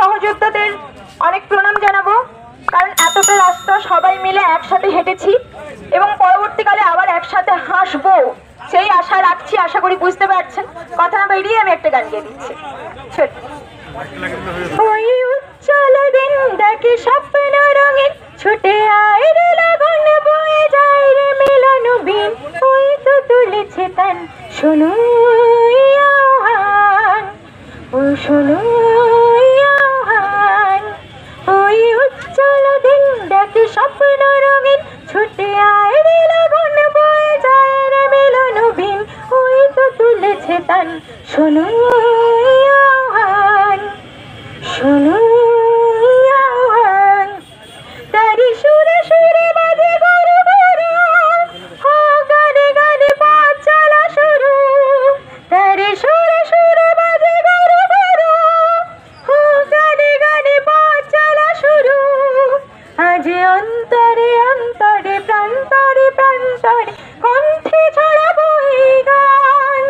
সহযোদ্ধাদের অনেক প্রণাম জানাবো, কারণ এতটা রাস্তা সবাই মিলে একসাথে হেঁটেছি এবং পরবর্তীকালে আবার একসাথে হাসবো সেই আশা রাখছি। আশা করি বুঝতে পারছেন। কথা না বেরিয়ে আমি একটা গান গিয়ে দিচ্ছি। ওই উজ্জ্বল দিন দেখে স্বপ্ন রঙের ছুটে আয় রে লগন বয়ে যায় রে মিলন বিন। ওই তো তুলেছে তান শোনো আহ্বান, ও শোনো আহ্বান। ওই উজ্জ্বল দিন দেখে স্বপ্ন রঙের ছুটে আয় রে লগন বয়ে যায় রে মিলন বিন। ওই তো তুলেছে তান শোনো আহ্বান, শোনো আহ্বান। তারি সুরে সুরে বাজে গরু গরু, হো গানে গানে পথ চলা শুরু। তারি সুরে সুরে বাজে গরু গরু, হো গানে গানে পথ চলা শুরু। আজ অন্তরে অন্তরে প্রান্তরে প্রান্তরে কণ্ঠে ছড়াবো এই গান।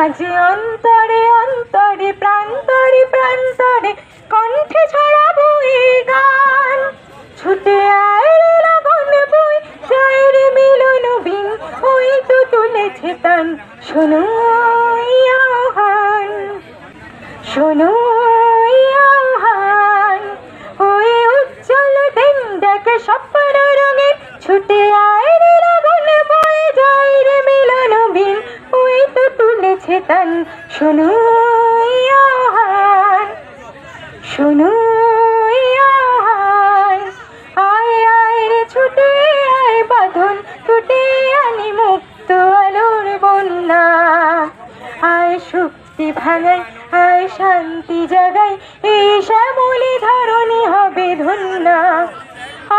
আজ অন্তরে অন্তরে প্রান্তরে প্রান্তরে কণ্ঠে ছড়াবো এই গান। ছুটে আয় রে লগন বয়ে যায় রে মিলন বিন। ওই তো তুলেছে তান শোনো আহ্বান, শোনো আহ্বান। ওই উজ্জ্বল দিন দেখে স্বপ্ন রঙে ছুটে আয় রে লগন বয়ে যায় রে মিলন বিন। ওই তো তুলেছে তান শোনো আহ্বান, শোনো আহ্বান। আয় আয় রে ছুটে আয় বাঁধন টুটে আনি মুক্ত আলোর বন্যা। আয় শক্তি ভাঙাই আয় শান্তি জাগাই এই শ্যামলি ধরণী হবে ধন্যা।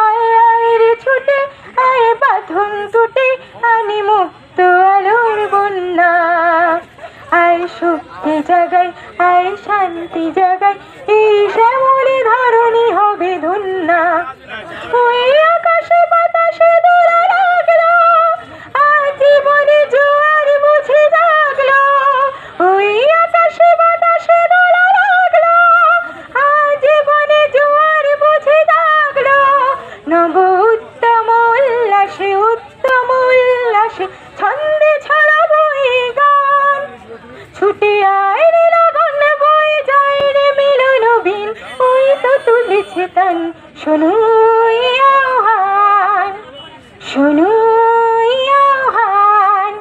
আয় আয় রে ছুটে আয় বাঁধন টুটে আনি মুক্ত আলোর বন্যা। আয় শক্তি জাগাই আয় শান্তি জাগাই এই শ্যামলি ধরণী হবে ধন্যা। ওই আকাশে বাতাসে দোলা লাগলো, আজ জীবনে জোয়ার বুঝে জাগলো। ওই আকাশে বাতাসে দোলা লাগলো, আজ জীবনে জোয়ার বুঝে জাগলো। নব উত্তম উল্লাসে ছন্দে ছড়াবো এই গান। ছুটে আয় রে লগন বয়ে যায় রে মিলন বিন। ওই তো তুলেছে তান শোনো আহ্বান, শোনো আহ্বান।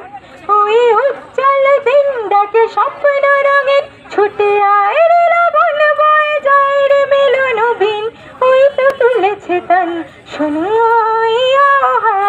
ওই উজ্জ্বল দিন ডাকে স্বপ্ন রঙের ছুটে আয় রে লগন বয়ে যায় রে মিলন বিন। ওই তো তুলেছে তান শোনো আহ্বান।